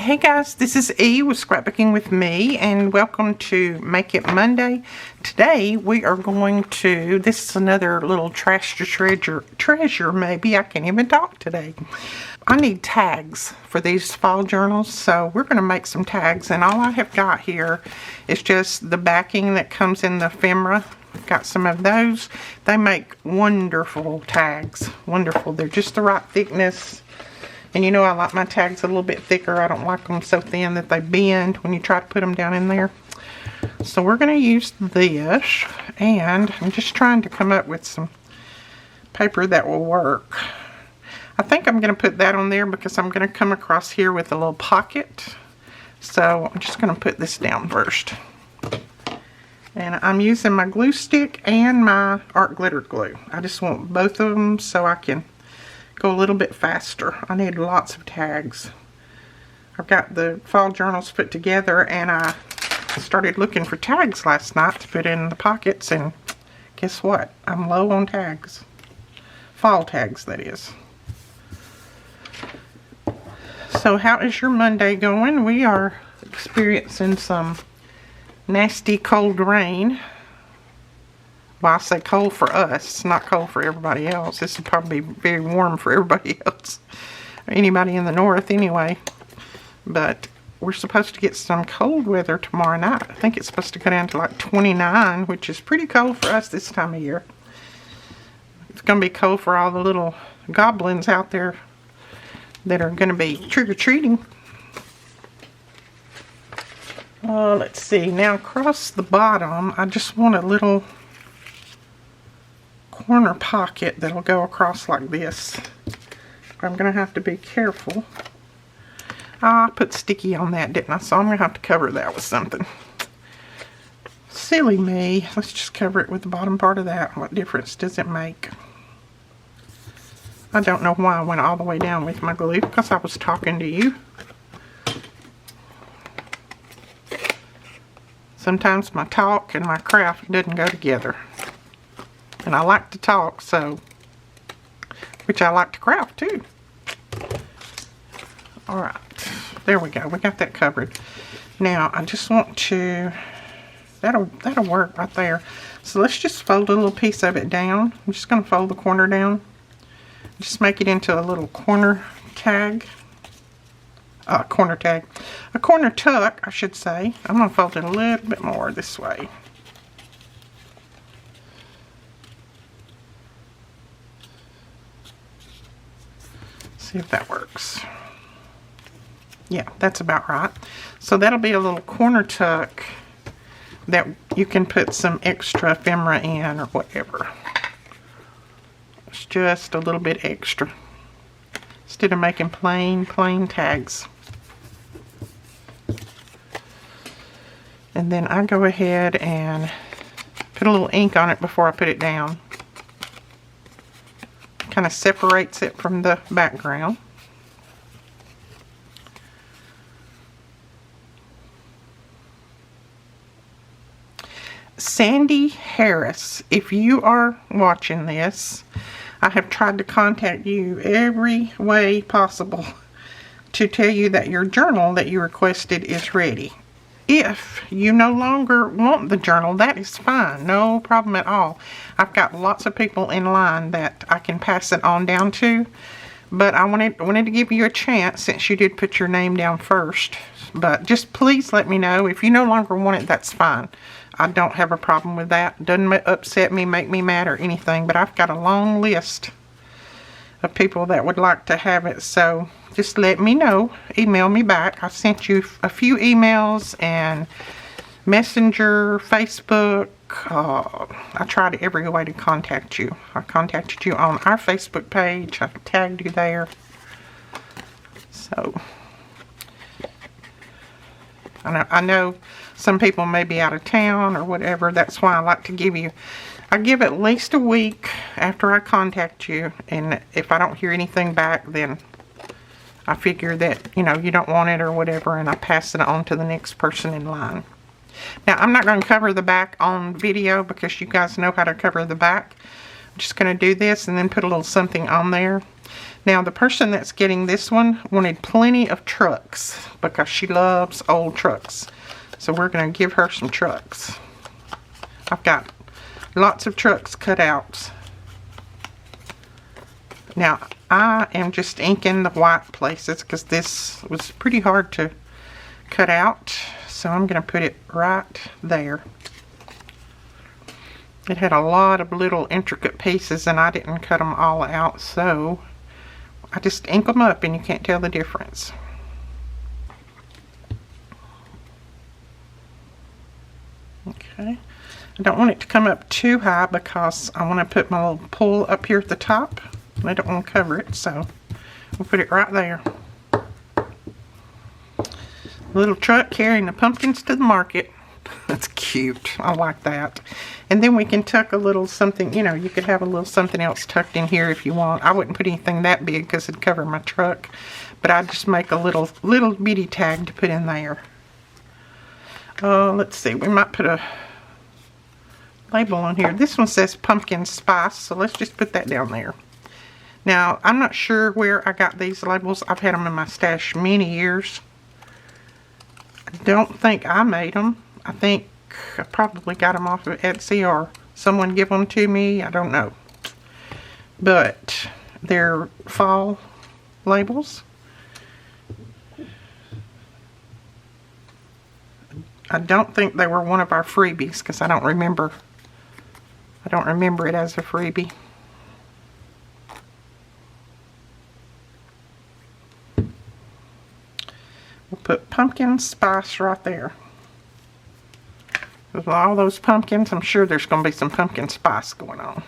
Hey guys, this is E with Scrapbooking with Me, and welcome to Make It Monday. Today we are going to, this is another little trash to treasure maybe, I can't even talk today. I need tags for these fall journals, so we're going to make some tags, and all I have got here is just the backing that comes in the ephemera. I've got some of those. They make wonderful tags, wonderful. They're just the right thickness. And you know I like my tags a little bit thicker. I don't like them so thin that they bend when you try to put them down in there. So we're going to use this, and I'm just trying to come up with some paper that will work. I think I'm going to put that on there because I'm going to come across here with a little pocket. So I'm just going to put this down first. And I'm using my glue stick and my art glitter glue. I just want both of them so I can go a little bit faster. I need lots of tags. I've got the fall journals put together, and I started looking for tags last night to put in the pockets, and guess what? I'm low on tags. Fall tags, that is. So how is your Monday going? We are experiencing some nasty cold rain. Well, I say cold for us. It's not cold for everybody else. This will probably be very warm for everybody else. Or anybody in the north anyway. But we're supposed to get some cold weather tomorrow night. I think it's supposed to go down to like 29, which is pretty cold for us this time of year. It's going to be cold for all the little goblins out there that are going to be trick-or-treating. Let's see. Now across the bottom, I just want a little corner pocket that'll go across like this. I'm going to have to be careful. I put sticky on that, didn't I? So I'm going to have to cover that with something. Silly me. Let's just cover it with the bottom part of that. What difference does it make? I don't know why I went all the way down with my glue, because I was talking to you. Sometimes my talk and my craft doesn't go together. And I like to talk, so, which I like to craft too. Alright, there we go. We got that covered. Now, I just want to, that'll work right there. So let's just fold a little piece of it down. I'm just going to fold the corner down. Just make it into a little corner tag. A corner tuck, I should say. I'm going to fold it a little bit more this way. See if that works. Yeah, that's about right. So that'll be a little corner tuck that you can put some extra ephemera in or whatever. It's just a little bit extra instead of making plain tags. And then I go ahead and put a little ink on it before I put it down. Kind of separates it from the background. Sandy Harris, if you are watching this, I have tried to contact you every way possible to tell you that your journal that you requested is ready. If you no longer want the journal, that is fine. No problem at all. I've got lots of people in line that I can pass it on down to. But I wanted to give you a chance since you did put your name down first. But just please let me know. If you no longer want it, that's fine. I don't have a problem with that. Doesn't upset me, make me mad or anything. But I've got a long list of people that would like to have it. So just let me know. Email me back. I sent you a few emails and Messenger, Facebook. I tried every way to contact you. I contacted you on our Facebook page. I tagged you there. So I know some people may be out of town or whatever. That's why I like to give you, I give at least a week after I contact you, and if I don't hear anything back, then I figure that, you know, you don't want it or whatever, and I pass it on to the next person in line. Now, I'm not going to cover the back on video because you guys know how to cover the back. I'm just going to do this and then put a little something on there. Now, the person that's getting this one wanted plenty of trucks because she loves old trucks. So we're going to give her some trucks. I've got lots of trucks cut out. Now, I am just inking the white places because this was pretty hard to cut out. So I'm going to put it right there. It had a lot of little intricate pieces and I didn't cut them all out, so I just ink them up and you can't tell the difference. Okay, I don't want it to come up too high because I want to put my little pull up here at the top. I don't want to cover it, so we'll put it right there. Little truck carrying the pumpkins to the market. That's cute. I like that. And then we can tuck a little something, you know, you could have a little something else tucked in here if you want. I wouldn't put anything that big because it'd cover my truck. But I'd just make a little bitty tag to put in there. Let's see. We might put a label on here. This one says pumpkin spice, so let's just put that down there. Now, I'm not sure where I got these labels. I've had them in my stash many years. I don't think I made them. I think I probably got them off of Etsy or someone gave them to me. I don't know. But they're fall labels. I don't think they were one of our freebies because I don't remember it as a freebie. We'll put pumpkin spice right there. With all those pumpkins, I'm sure there's going to be some pumpkin spice going on.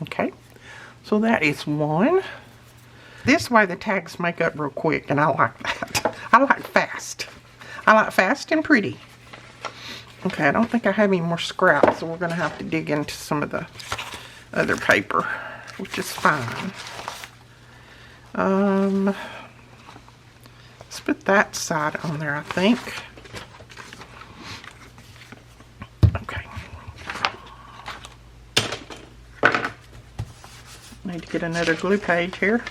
Okay, so that is one. This way the tags make up real quick, and I like that. I like fast. I like fast and pretty. Okay, I don't think I have any more scraps, so we're going to have to dig into some of the other paper, which is fine. Let's put that side on there, I think. Okay. Need to get another glue page here.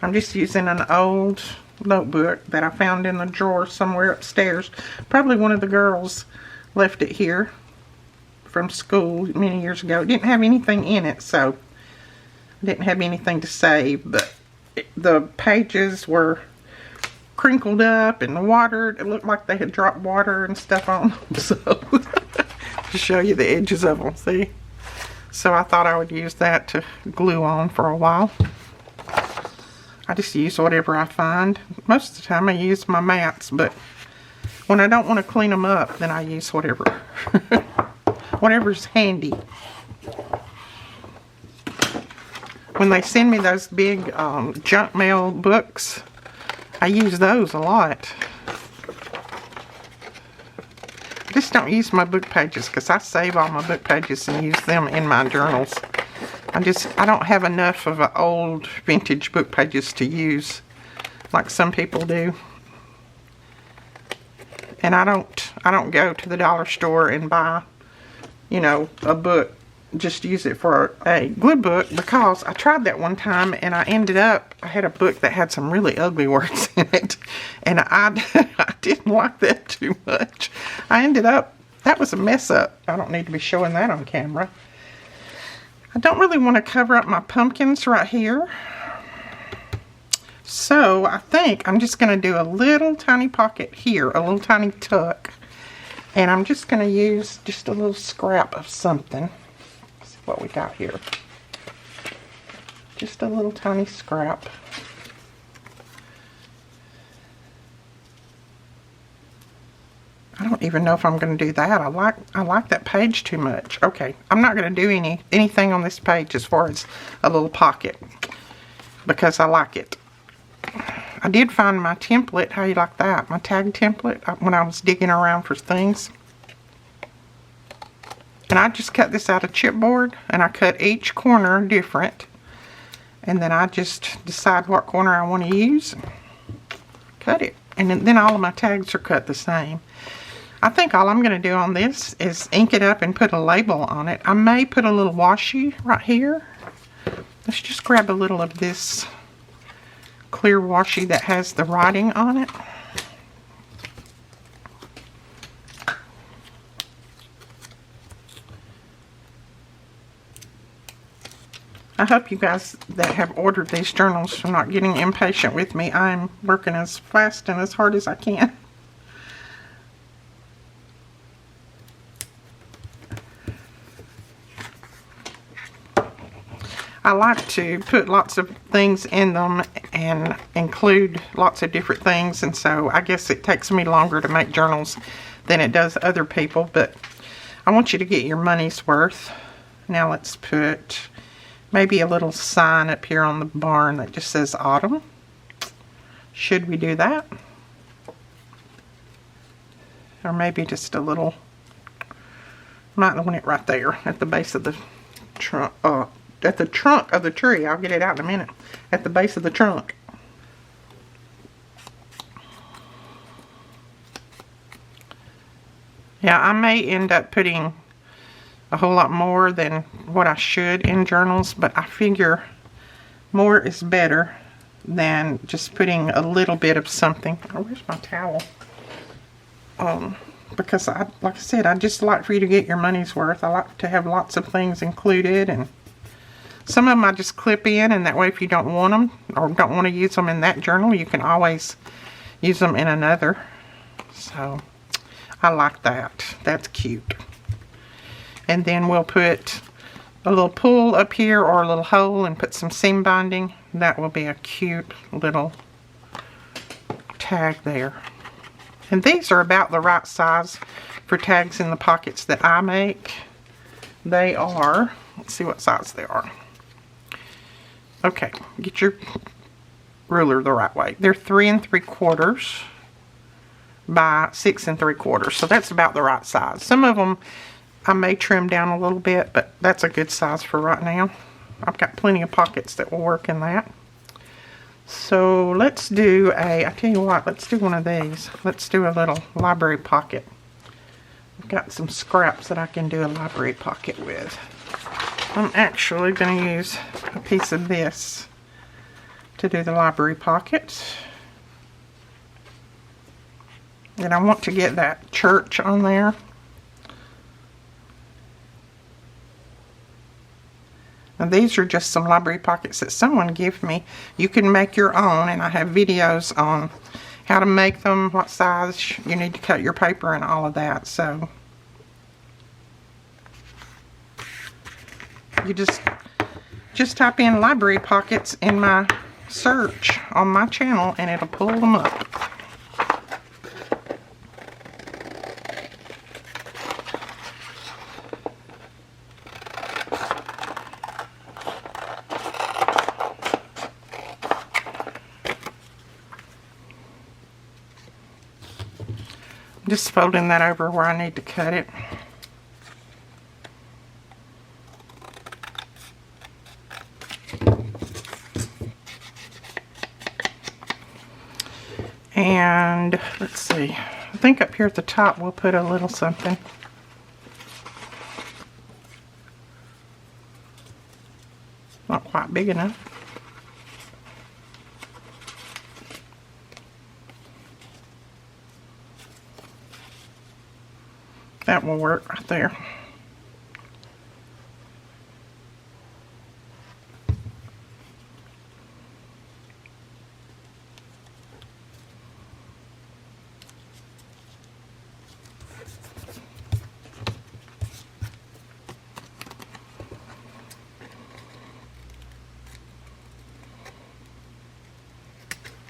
I'm just using an old notebook that I found in the drawer somewhere upstairs. Probably one of the girls left it here from school many years ago. It didn't have anything in it, so I didn't have anything to save, but the pages were crinkled up and watered. It looked like they had dropped water and stuff on them. So, to show you the edges of them, see? So I thought I would use that to glue on for a while. I just use whatever I find. Most of the time I use my mats, but when I don't want to clean them up, then I use whatever. Whatever's handy. When they send me those big junk mail books, I use those a lot. I just don't use my book pages because I save all my book pages and use them in my journals. I don't have enough of old vintage book pages to use like some people do. And I don't go to the dollar store and buy, you know, a book. Just use it for a glue book because I tried that one time and I had a book that had some really ugly words in it. And I didn't like that too much. That was a mess up. I don't need to be showing that on camera. I don't really want to cover up my pumpkins right here. So I think I'm just going to do a little tiny pocket here, a little tiny tuck. And I'm just going to use just a little scrap of something. Let's see what we got here. Just a little tiny scrap. I don't even know if I'm going to do that. I like that page too much. Okay, I'm not going to do anything on this page as far as a little pocket because I like it. I did find my template. How you like that? My tag template when I was digging around for things. And I just cut this out of chipboard and I cut each corner different. And then I just decide what corner I want to use. Cut it. And then all of my tags are cut the same. I think all I'm going to do on this is ink it up and put a label on it. I may put a little washi right here Let's just grab a little of this clear washi that has the writing on it. I hope you guys that have ordered these journals are not getting impatient with me. I'm working as fast and as hard as I can. I like to put lots of things in them and include lots of different things, and so I guess it takes me longer to make journals than it does other people, but I want you to get your money's worth. Now let's put maybe a little sign up here on the barn that just says autumn. Should we do that? Or maybe just a little, might want it right there at the base of the trunk, at the trunk of the tree. I'll get it out in a minute. At the base of the trunk. Yeah, I may end up putting a whole lot more than what I should in journals, but I figure more is better than just putting a little bit of something. Oh, where's my towel? Because like I said, I just like for you to get your money's worth. I like to have lots of things included, and some of them I just clip in, and that way if you don't want them or don't want to use them in that journal, you can always use them in another. So I like that. That's cute. And then we'll put a little pull up here or a little hole and put some seam binding. That will be a cute little tag there. And these are about the right size for tags in the pockets that I make. They are, let's see what size they are. Okay, get your ruler the right way. They're 3 3/4 by 6 3/4, so that's about the right size. Some of them I may trim down a little bit, but that's a good size for right now. I've got plenty of pockets that will work in that. So let's do I tell you what, let's do one of these. Let's do a little library pocket. I've got some scraps that I can do a library pocket with. I'm actually going to use a piece of this to do the library pocket. And I want to get that church on there. Now these are just some library pockets that someone gave me. You can make your own, and I have videos on how to make them, what size you need to cut your paper, and all of that. So you just type in library pockets in my search on my channel and it'll pull them up. Just folding that over where I need to cut it. And let's see, I think up here at the top we'll put a little something. Not quite big enough. That will work right there.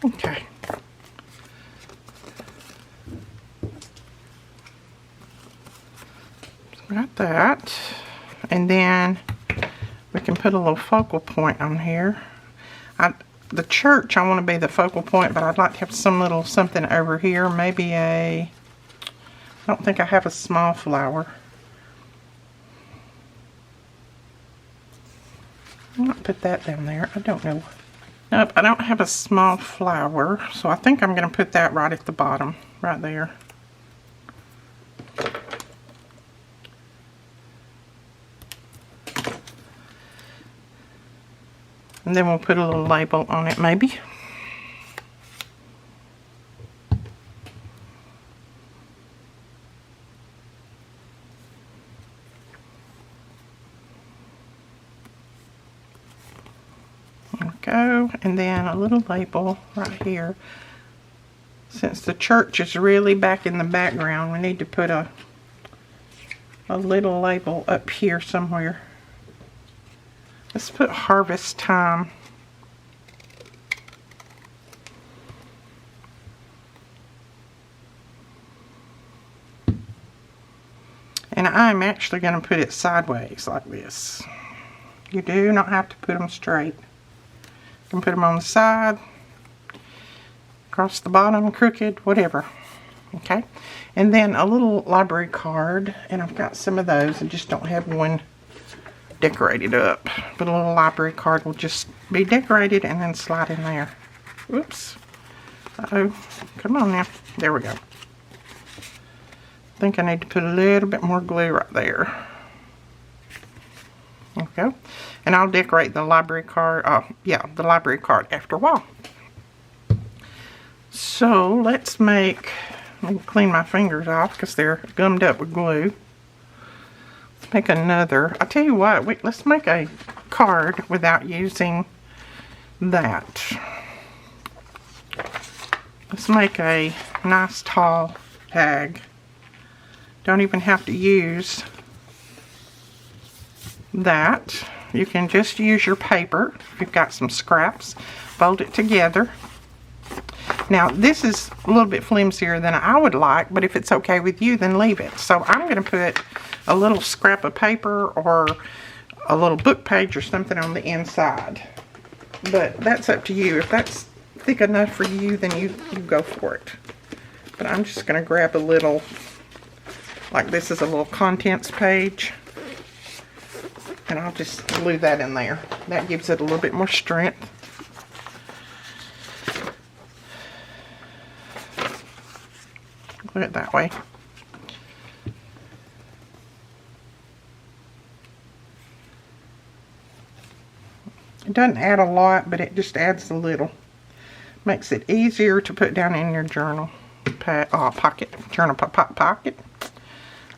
Okay. Got that. And then we can put a little focal point on here. The church, I want to be the focal point, but I'd like to have some little something over here. Maybe I don't think I have a small flower. I might put that down there. I don't know. Nope, I don't have a small flower, so I think I'm going to put that right at the bottom, right there. And then we'll put a little label on it maybe. Go, and then a little label right here. Since the church is really back in the background, we need to put a little label up here somewhere. Let's put harvest time. And I'm actually going to put it sideways like this. You do not have to put them straight. You can put them on the side, across the bottom, crooked, whatever. Okay, and then a little library card, and I've got some of those. I just don't have one decorated up, but a little library card will just be decorated and then slide in there. Whoops. Uh-oh, come on now. There we go. I think I need to put a little bit more glue right there. Okay, and I'll decorate the library card, the library card after a while. So let's let me clean my fingers off because they're gummed up with glue. Let's make another. I'll tell you what, let's make a card without using that. Let's make a nice tall tag. Don't even have to use that. You can just use your paper. If you've got some scraps, fold it together. Now this is a little bit flimsier than I would like, but if it's okay with you, then leave it. So I'm going to put a little scrap of paper or a little book page or something on the inside. But that's up to you. If that's thick enough for you, then you go for it. But I'm just going to grab a little, like this is a little contents page. And I'll just glue that in there. That gives it a little bit more strength. Glue it that way. It doesn't add a lot, but it just adds a little. Makes it easier to put down in your journal pocket. Journal pocket.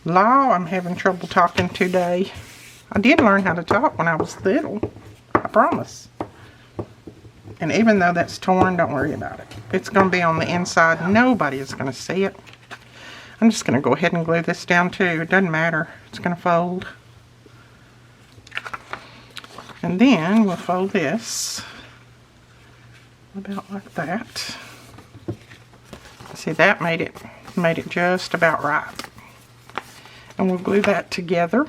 Law, I'm having trouble talking today. I did learn how to talk when I was little. I promise. And even though that's torn, don't worry about it. It's going to be on the inside. Nobody is going to see it. I'm just going to go ahead and glue this down too. It doesn't matter. It's going to fold. And then we'll fold this about like that. See, that made it just about right. And we'll glue that together.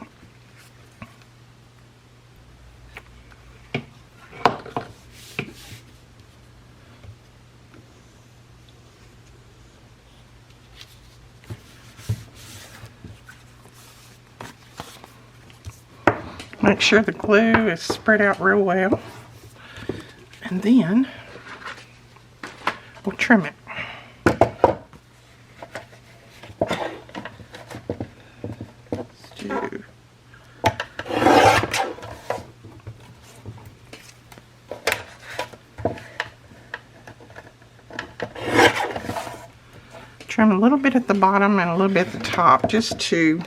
Make sure the glue is spread out real well. And then we'll trim it. Trim a little bit at the bottom and a little bit at the top, just to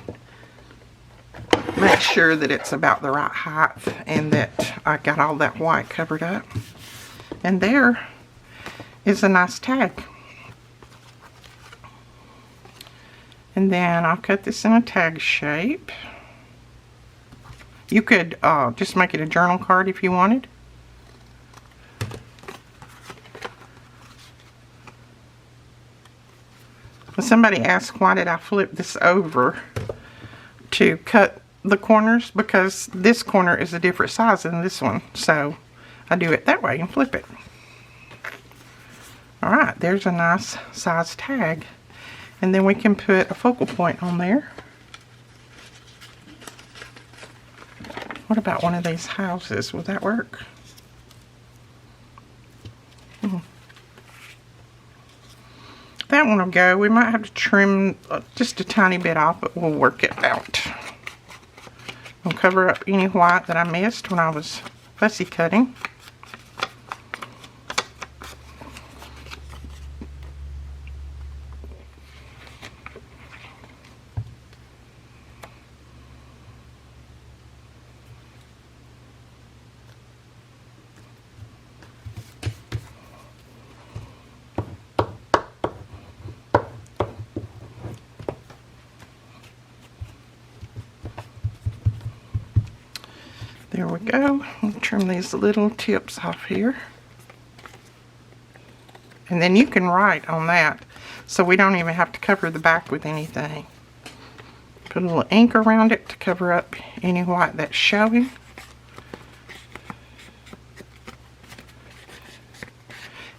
make sure that it's about the right height and that I got all that white covered up. And there is a nice tag. And then I'll cut this in a tag shape. You could just make it a journal card if you wanted. Somebody asked why did I flip this over to cut the corners, because this corner is a different size than this one, so I do it that way and flip it. Alright, there's a nice size tag, and then we can put a focal point on there. What about one of these houses? Will that work? That one will go. We might have to trim just a tiny bit off, but we'll work it out. I'll cover up any white that I missed when I was fussy cutting. There we go. I'll trim these little tips off here. And then you can write on that, so we don't even have to cover the back with anything. Put a little ink around it to cover up any white that's showing.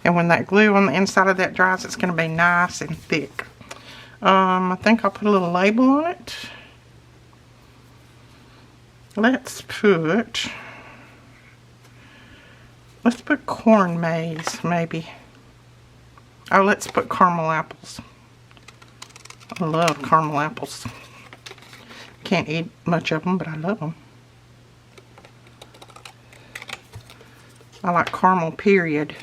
And when that glue on the inside of that dries, it's going to be nice and thick. I think I'll put a little label on it. Let's put corn maze, maybe. Oh, let's put caramel apples. I love caramel apples. Can't eat much of them, but I love them. I like caramel, period.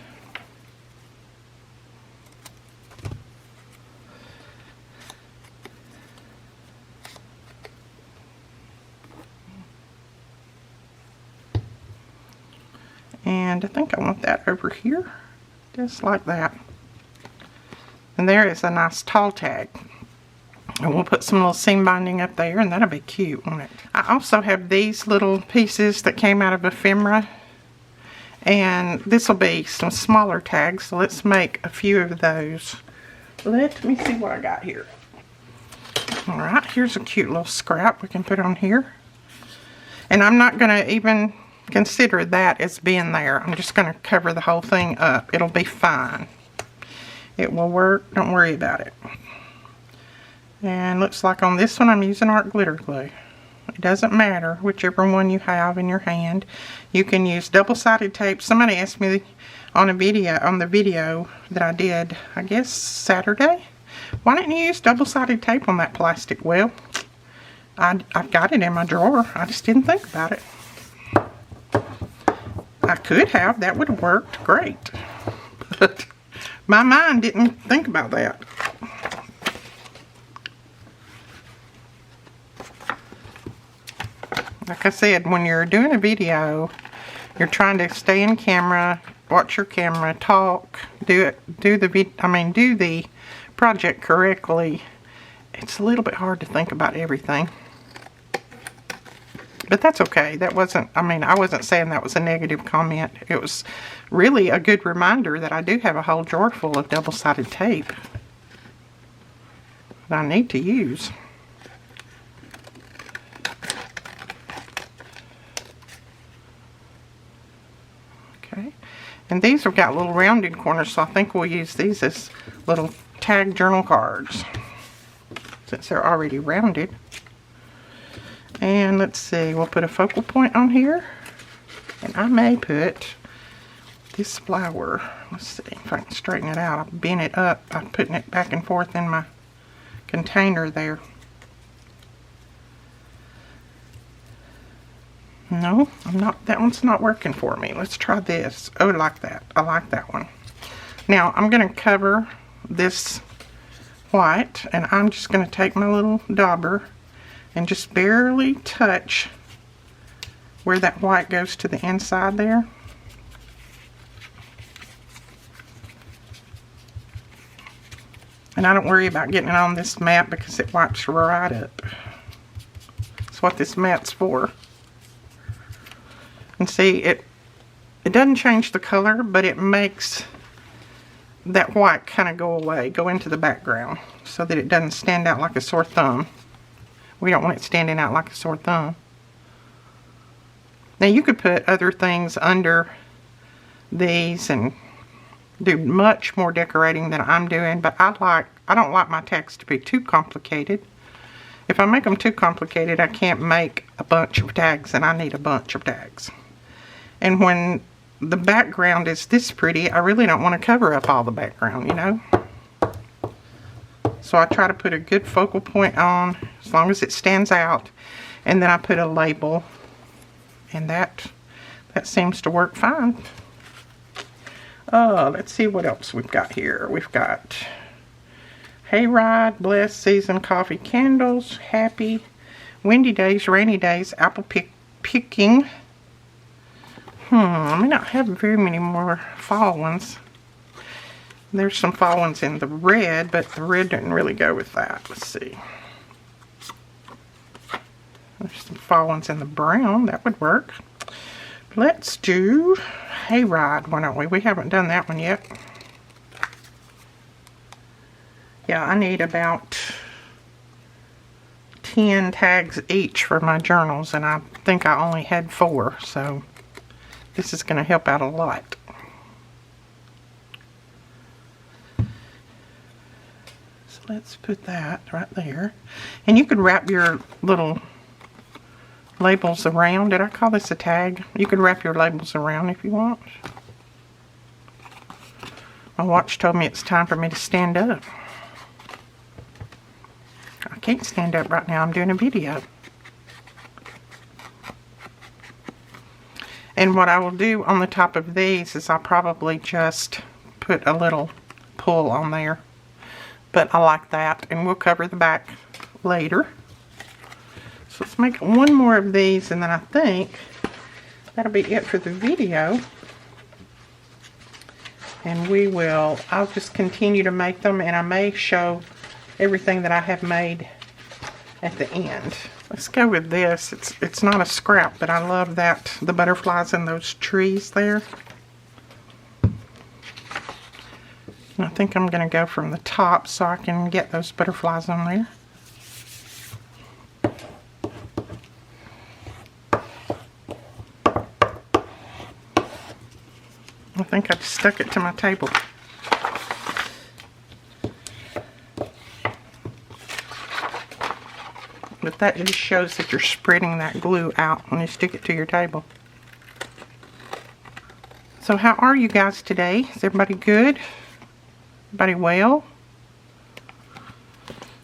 And I think I want that over here, just like that. And there is a nice tall tag. And we'll put some little seam binding up there, and that'll be cute, won't it? I also have these little pieces that came out of ephemera. And this will be some smaller tags, so let's make a few of those. Let me see what I got here. Alright, here's a cute little scrap we can put on here. And I'm not going to even consider that as being there. I'm just going to cover the whole thing up. It'll be fine. It will work. Don't worry about it. And looks like on this one I'm using art glitter glue. It doesn't matter whichever one you have in your hand. You can use double-sided tape. Somebody asked me on the video that I did, I guess Saturday, why didn't you use double-sided tape on that plastic? Well, I've got it in my drawer. I just didn't think about it. I could have. That would have worked great. But my mind didn't think about that. Like I said, when you're doing a video, you're trying to stay in camera, watch your camera, talk, do the project correctly. It's a little bit hard to think about everything. But that's okay. That wasn't, I wasn't saying that was a negative comment. It was really a good reminder that I do have a whole drawer full of double-sided tape that I need to use. Okay. And these have got little rounded corners, so I think we'll use these as little tag journal cards since they're already rounded. And let's see, we'll put a focal point on here. And I may put this flower. Let's see if I can straighten it out. I've bent it up. I'm putting it back and forth in my container there. No, I'm not. That one's not working for me. Let's try this. Oh, I like that. I like that one. Now, I'm going to cover this white. And I'm just going to take my little dauber and just barely touch where that white goes to the inside there. And I don't worry about getting it on this mat because it wipes right up. That's what this mat's for. And see, it doesn't change the color, but it makes that white kind of go away, go into the background, so that it doesn't stand out like a sore thumb. We don't want it standing out like a sore thumb. Now you could put other things under these and do much more decorating than I'm doing, but I don't like my tags to be too complicated. If I make them too complicated, I can't make a bunch of tags, and I need a bunch of tags. And when the background is this pretty, I really don't want to cover up all the background, you know. So I try to put a good focal point on, as long as it stands out, and then I put a label, and that seems to work fine. Let's see what else we've got here. We've got hayride, blessed season, coffee, candles, happy, windy days, rainy days, apple picking. I may not have very many more fall ones. There's some fall ones in the red, but the red didn't really go with that. Let's see. There's some fall ones in the brown. That would work. Let's do Hayride, why don't we? We haven't done that one yet. Yeah, I need about 10 tags each for my journals, and I think I only had 4, so this is going to help out a lot. So let's put that right there. And you could wrap your little labels around. Did I call this a tag? You could wrap your labels around if you want. My watch told me it's time for me to stand up. I can't stand up right now. I'm doing a video. And what I will do on the top of these is I'll probably just put a little pull on there. But I like that. And we'll cover the back later. So let's make one more of these, and then I think that'll be it for the video. And I'll just continue to make them, and I may show everything that I have made at the end. Let's go with this. It's not a scrap, but I love that, the butterflies in those trees there. And I think I'm going to go from the top so I can get those butterflies on there. I think I just stuck it to my table. But that just shows that you're spreading that glue out when you stick it to your table. So how are you guys today? Is everybody good? Everybody well?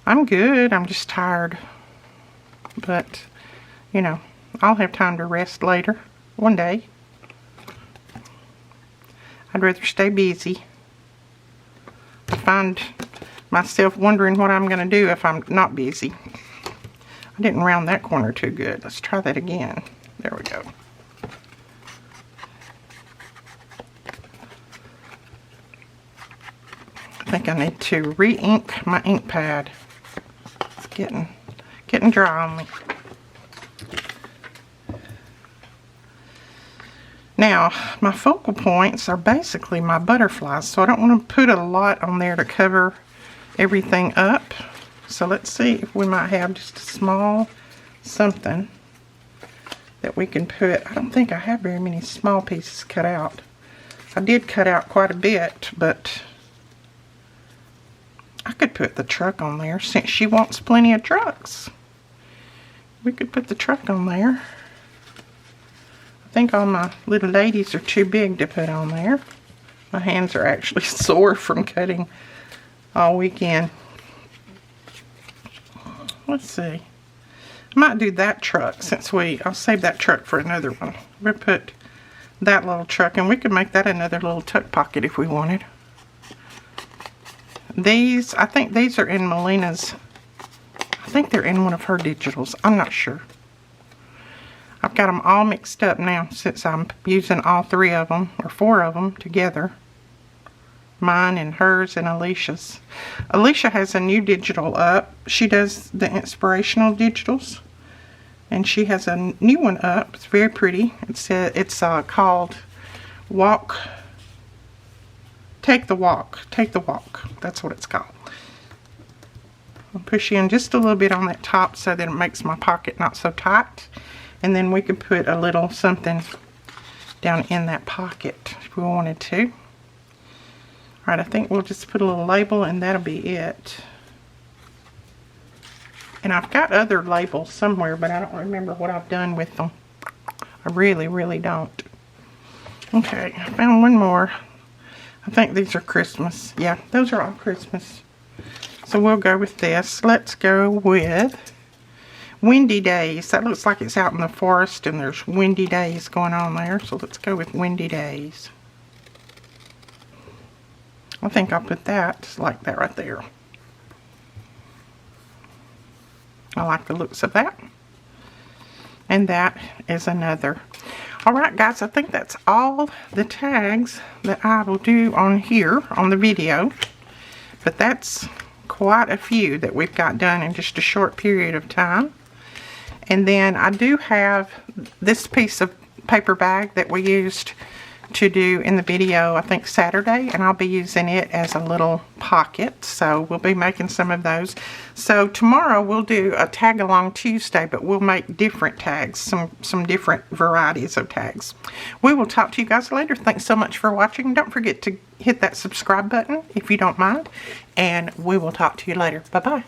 I'm good. I'm just tired. But, you know, I'll have time to rest later. One day. I'd rather stay busy. I find myself wondering what I'm going to do if I'm not busy. I didn't round that corner too good. Let's try that again. There we go. I think I need to re-ink my ink pad. It's getting dry on me. Now, my focal points are basically my butterflies, so I don't want to put a lot on there to cover everything up. So let's see if we might have just a small something that we can put. I don't think I have very many small pieces cut out. I did cut out quite a bit, but I could put the truck on there since she wants plenty of trucks. We could put the truck on there. I think all my little ladies are too big to put on there. My hands are actually sore from cutting all weekend. Let's see. I might do that truck since I'll save that truck for another one. We'll put that little truck, and we could make that another little tuck pocket if we wanted. These, I think these are in Melina's. I think they're in one of her digitals. I'm not sure. I've got them all mixed up now since I'm using all 3 of them, or 4 of them together. Mine and hers and Alicia's. Alicia has a new digital up. She does the inspirational digitals. And she has a new one up. It's very pretty. It's called Take the Walk. Take the Walk. That's what it's called. I'll push in just a little bit on that top so that it makes my pocket not so tight. And then we could put a little something down in that pocket if we wanted to. Alright, I think we'll just put a little label and that'll be it. And I've got other labels somewhere, but I don't remember what I've done with them. I really, really don't. Okay, I found one more. I think these are Christmas. Yeah, those are all Christmas. So we'll go with this. Let's go with Windy Days. That looks like it's out in the forest and there's windy days going on there. So let's go with Windy Days. I think I'll put that just like that right there. I like the looks of that. And that is another. Alright guys, I think that's all the tags that I will do on here on the video. But that's quite a few that we've got done in just a short period of time. And then I do have this piece of paper bag that we used to do in the video, I think Saturday, and I'll be using it as a little pocket, so we'll be making some of those. So tomorrow we'll do a tag along Tuesday, but we'll make different tags, some different varieties of tags. We will talk to you guys later. Thanks so much for watching. Don't forget to hit that subscribe button if you don't mind, and we will talk to you later. Bye bye.